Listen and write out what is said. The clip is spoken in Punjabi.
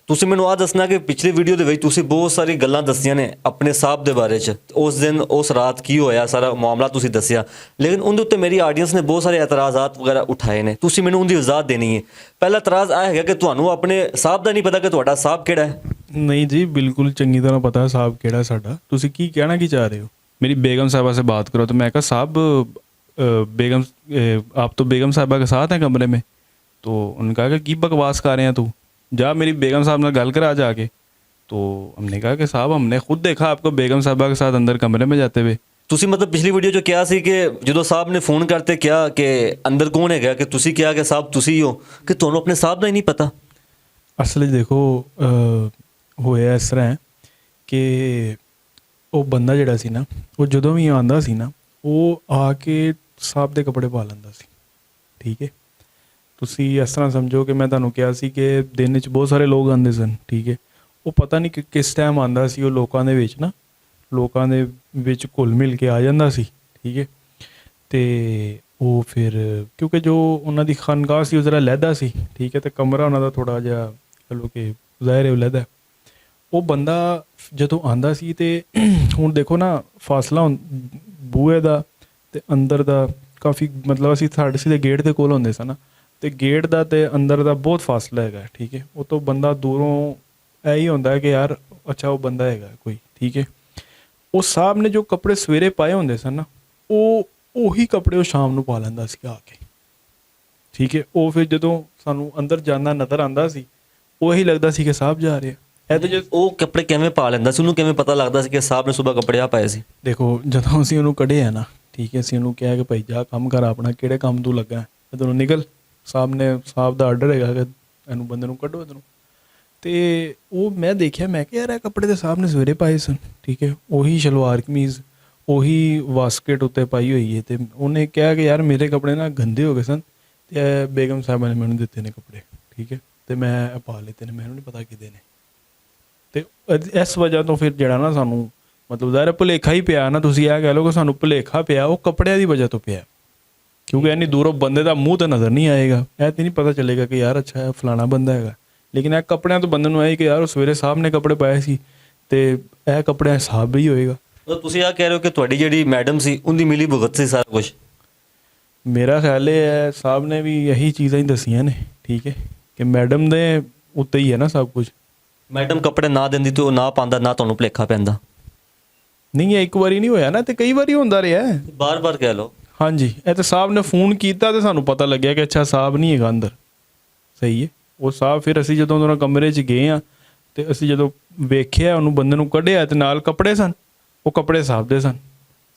ਤੁਸੀਂ ਮੈਨੂੰ ਆ ਦੱਸਣਾ ਕਿ ਪਿਛਲੀ ਵੀਡੀਓ ਦੇ ਵਿੱਚ ਤੁਸੀਂ ਬਹੁਤ ਸਾਰੀ ਗੱਲਾਂ ਦੱਸੀਆਂ ਨੇ ਆਪਣੇ ਸਾਹਿਬ ਦੇ ਬਾਰੇ 'ਚ, ਉਸ ਦਿਨ ਉਸ ਰਾਤ ਕੀ ਹੋਇਆ ਸਾਰਾ ਮਾਮਲਾ ਤੁਸੀਂ ਦੱਸਿਆ, ਲੇਕਿਨ ਉਹਦੇ ਉੱਤੇ ਮੇਰੀ ਆਡੀਅנס ਨੇ ਬਹੁਤ ਸਾਰੇ ਇਤਰਾਜ਼ਾਤ ਵਗੈਰਾ ਉਠਾਏ ਨੇ। ਤੁਸੀਂ ਮੈਨੂੰ ਉਹਦੀ ਵਜ਼ਾਹਤ ਦੇਣੀ ਹੈ। ਪਹਿਲਾ ਇਤਰਾਜ਼ ਆ ਹੈਗਾ ਕਿ ਤੁਹਾਨੂੰ ਆਪਣੇ ਸਾਹਿਬ ਦਾ ਨਹੀਂ ਪਤਾ ਕਿ ਤੁਹਾਡਾ ਸਾਹਿਬ ਕਿਹੜਾ ਹੈ। नहीं जी, बिल्कुल चंगी तरह पता है साहब केड़ा साडा। तुसी की कहना की चाह रहे हो? मेरी बेगम साहबा से बात करो। तो मैं कहा साहब बेगम आप तो बेगम साहबा के साथ हैं कमरे में। तो उन्होंने कहा कि की बकवास कर रहे हैं तू, जा मेरी बेगम साहब ने गल करा जाके। तो हमने कहा कि साहब हमने खुद देखा आपको बेगम साहबा के साथ अंदर कमरे में जाते हुए। ਤੁਸੀਂ ਮਤਲਬ ਪਿਛਲੀ ਵੀਡੀਓ 'ਚ ਕਿਹਾ ਸੀ ਕਿ ਜਦੋਂ ਸਾਹਿਬ ਨੇ ਫੋਨ ਕਰਤੇ ਕਿਹਾ ਕਿ ਅੰਦਰ ਕੌਣ ਹੈਗਾ, ਕਿ ਤੁਸੀਂ ਕਿਹਾ ਕਿ ਸਾਹਿਬ ਤੁਸੀਂ ਹੀ ਹੋ, ਕਿ ਤੁਹਾਨੂੰ ਆਪਣੇ ਸਾਹਿਬ ਦਾ ਹੀ ਨਹੀਂ ਪਤਾ। ਅਸਲ 'ਚ ਦੇਖੋ ਹੋਇਆ ਇਸ ਤਰ੍ਹਾਂ ਹੈ ਕਿ ਉਹ ਬੰਦਾ ਜਿਹੜਾ ਸੀ ਨਾ, ਉਹ ਜਦੋਂ ਵੀ ਆਉਂਦਾ ਸੀ ਨਾ, ਉਹ ਆ ਕੇ ਸਾਹਿਬ ਦੇ ਕੱਪੜੇ ਪਾ ਲੈਂਦਾ ਸੀ। ਠੀਕ ਹੈ, ਤੁਸੀਂ ਇਸ ਤਰ੍ਹਾਂ ਸਮਝੋ ਕਿ ਮੈਂ ਤੁਹਾਨੂੰ ਕਿਹਾ ਸੀ ਕਿ ਦਿਨ 'ਚ ਬਹੁਤ ਸਾਰੇ ਲੋਕ ਆਉਂਦੇ ਸਨ। ਠੀਕ ਹੈ, ਉਹ ਪਤਾ ਨਹੀਂ ਕਿ ਕਿਸ ਟਾਈਮ ਆਉਂਦਾ ਸੀ, ਉਹ ਲੋਕਾਂ ਦੇ ਵਿੱਚ ਨਾ, ਲੋਕਾਂ ਦੇ ਵਿੱਚ ਘੁਲ ਮਿਲ ਕੇ ਆ ਜਾਂਦਾ ਸੀ। ਠੀਕ ਹੈ, ਅਤੇ ਉਹ ਫਿਰ ਕਿਉਂਕਿ ਜੋ ਉਹਨਾਂ ਦੀ ਖਾਨਗਾਹ ਸੀ ਉਹ ਜ਼ਰਾ ਲਹਿਦਾ ਸੀ। ਠੀਕ ਹੈ, ਅਤੇ ਕਮਰਾ ਉਹਨਾਂ ਦਾ ਥੋੜ੍ਹਾ ਜਿਹਾ ਚਲੋ ਕਿ ਜ਼ਾਹਿਰ ਹੈ ਉਹ ਲਹਿਦਾ। ਉਹ ਬੰਦਾ ਜਦੋਂ ਆਉਂਦਾ ਸੀ ਅਤੇ ਹੁਣ ਦੇਖੋ ਨਾ ਫਾਸਲਾ ਬੂਹੇ ਦਾ ਅਤੇ ਅੰਦਰ ਦਾ ਕਾਫੀ, ਮਤਲਬ ਅਸੀਂ ਸਾਡੇ ਸਿੱਧੇ ਗੇਟ ਦੇ ਕੋਲ ਹੁੰਦੇ ਸਨ, ਅਤੇ ਗੇਟ ਦਾ ਅਤੇ ਅੰਦਰ ਦਾ ਬਹੁਤ ਫਾਸਲਾ ਹੈਗਾ। ਠੀਕ ਹੈ, ਉਹ ਤੋਂ ਬੰਦਾ ਦੂਰੋਂ ਇਹੀ ਹੁੰਦਾ ਹੈ ਕਿ ਯਾਰ ਅੱਛਾ ਉਹ ਬੰਦਾ ਹੈਗਾ ਕੋਈ। ਠੀਕ ਹੈ, ਉਹ ਸਾਹਿਬ ਨੇ ਜੋ ਕੱਪੜੇ ਸਵੇਰੇ ਪਾਏ ਹੁੰਦੇ ਸਨ ਨਾ, ਉਹ ਉਹੀ ਕੱਪੜੇ ਉਹ ਸ਼ਾਮ ਨੂੰ ਪਾ ਲੈਂਦਾ ਸੀ ਆ ਕੇ। ਠੀਕ ਹੈ, ਉਹ ਫਿਰ ਜਦੋਂ ਸਾਨੂੰ ਅੰਦਰ ਜਾਂਦਾ ਨਜ਼ਰ ਆਉਂਦਾ ਸੀ, ਉਹੀ ਲੱਗਦਾ ਸੀ ਕਿ ਸਾਹਿਬ ਜਾ ਰਹੇ ਆ। ਇਹ ਤਾਂ ਉਹ ਕੱਪੜੇ ਕਿਵੇਂ ਪਾ ਲੈਂਦਾ ਸੀ? ਉਹਨੂੰ ਕਿਵੇਂ ਪਤਾ ਲੱਗਦਾ ਸੀ ਕਿ ਸਾਹਿਬ ਨੇ ਸੁਬਾਹ ਕੱਪੜੇ ਆ ਪਾਏ ਸੀ? ਦੇਖੋ ਜਦੋਂ ਅਸੀਂ ਉਹਨੂੰ ਕੱਢਿਆ ਨਾ, ਠੀਕ ਹੈ, ਅਸੀਂ ਉਹਨੂੰ ਕਿਹਾ ਕਿ ਭਾਈ ਜਾ ਕੰਮ ਕਰ ਆਪਣਾ, ਕਿਹੜੇ ਕੰਮ ਤੂੰ ਲੱਗਾ ਇੱਧਰੋਂ ਨਿਕਲ, ਸਾਹਿਬ ਦਾ ਆਰਡਰ ਹੈਗਾ ਕਿ ਇਹਨੂੰ ਬੰਦੇ ਨੂੰ ਕੱਢੋ ਇੱਧਰੋਂ। ਅਤੇ ਉਹ ਮੈਂ ਦੇਖਿਆ, ਮੈਂ ਕਿਹਾ ਯਾਰ ਇਹ ਕੱਪੜੇ ਤਾਂ ਸਾਹਿਬ ਨੇ ਸਵੇਰੇ ਪਾਏ ਸਨ। ਠੀਕ ਹੈ, ਉਹੀ ਸ਼ਲਵਾਰ ਕਮੀਜ਼, ਉਹੀ ਵਾਸਕਟ ਉੱਤੇ ਪਾਈ ਹੋਈ ਹੈ। ਅਤੇ ਉਹਨੇ ਕਿਹਾ ਕਿ ਯਾਰ ਮੇਰੇ ਕੱਪੜੇ ਨਾ ਗੰਦੇ ਹੋ ਗਏ ਸਨ ਅਤੇ ਇਹ ਬੇਗਮ ਸਾਹਿਬਾਂ ਨੇ ਮੈਨੂੰ ਦਿੱਤੇ ਨੇ ਕੱਪੜੇ। ਠੀਕ ਹੈ, ਅਤੇ ਮੈਂ ਪਾ ਲਿੱਤੇ ਨੇ, ਮੈਨੂੰ ਨਹੀਂ ਪਤਾ ਕਿਹਦੇ ਨੇ। ਅਤੇ ਇਸ ਵਜ੍ਹਾ ਤੋਂ ਫਿਰ ਜਿਹੜਾ ਨਾ ਸਾਨੂੰ ਮਤਲਬ ਜ਼ਾਹਿਰ ਭੁਲੇਖਾ ਹੀ ਪਿਆ ਨਾ, ਤੁਸੀਂ ਇਹ ਕਹਿ ਲਓ ਕਿ ਸਾਨੂੰ ਭੁਲੇਖਾ ਪਿਆ, ਉਹ ਕੱਪੜਿਆਂ ਦੀ ਵਜ੍ਹਾ ਤੋਂ ਪਿਆ। ਕਿਉਂਕਿ ਇੰਨੀ ਦੂਰੋਂ ਬੰਦੇ ਦਾ ਮੂੰਹ ਤਾਂ ਨਜ਼ਰ ਨਹੀਂ ਆਏਗਾ, ਇਹ ਤਾਂ ਨਹੀਂ ਪਤਾ ਚੱਲੇਗਾ ਕਿ ਯਾਰ ਅੱਛਾ ਇਹ ਫਲਾਣਾ ਬੰਦਾ ਹੈਗਾ। ਲੇਕਿਨ ਇਹ ਕੱਪੜਿਆਂ ਤੋਂ ਬੰਦੇ ਨੂੰ ਇਹ ਕਿ ਯਾਰ ਉਹ ਸਵੇਰੇ ਸਾਹਿਬ ਨੇ ਕੱਪੜੇ ਪਾਏ ਸੀ ਅਤੇ ਇਹ ਕੱਪੜਿਆਂ ਸਾਹਿਬ ਹੀ ਹੋਏਗਾ। ਤੁਸੀਂ ਆ ਕਹਿ ਰਹੇ ਹੋ ਕਿ ਤੁਹਾਡੀ ਜਿਹੜੀ ਮੈਡਮ ਸੀ ਉਹਦੀ ਮਿਲੀ ਭੁਗਤ ਸੀ ਸਾਰਾ ਕੁਛ? ਮੇਰਾ ਖਿਆਲ ਇਹ ਹੈ ਸਾਹਿਬ ਨੇ ਵੀ ਇਹੀ ਚੀਜ਼ਾਂ ਹੀ ਦੱਸੀਆਂ ਨੇ। ਠੀਕ ਹੈ, ਕਿ ਮੈਡਮ ਦੇ ਉੱਤੇ ਹੀ ਹੈ ਨਾ ਸਭ ਕੁਝ। ਮੈਡਮ ਕੱਪੜੇ ਨਾ ਦਿੰਦੀ ਤੇ ਉਹ ਨਾ ਪਾਉਂਦਾ, ਨਾ ਤੁਹਾਨੂੰ ਭੁਲੇਖਾ ਪੈਂਦਾ? ਨਹੀਂ, ਇਹ ਇੱਕ ਵਾਰੀ ਨਹੀਂ ਹੋਇਆ ਨਾ, ਅਤੇ ਕਈ ਵਾਰੀ ਹੁੰਦਾ ਰਿਹਾ। ਬਾਰ-ਬਾਰ ਕਹਿ ਲਓ। ਹਾਂਜੀ, ਇਹ ਤਾਂ ਸਾਹਿਬ ਨੇ ਫੋਨ ਕੀਤਾ ਅਤੇ ਸਾਨੂੰ ਪਤਾ ਲੱਗਿਆ ਕਿ ਅੱਛਾ ਸਾਹਿਬ ਨਹੀਂ ਹੈਗਾ ਅੰਦਰ। ਸਹੀ ਹੈ, ਉਹ ਸਾਹਿਬ ਫਿਰ ਅਸੀਂ ਜਦੋਂ ਉਹਨਾਂ ਕਮਰੇ 'ਚ ਗਏ ਹਾਂ ਅਤੇ ਅਸੀਂ ਜਦੋਂ ਵੇਖਿਆ ਉਹਨੂੰ ਬੰਦੇ ਨੂੰ ਕੱਢਿਆ ਅਤੇ ਨਾਲ ਕੱਪੜੇ ਸਨ, ਉਹ ਕੱਪੜੇ ਸਾਹਿਬ ਦੇ ਸਨ।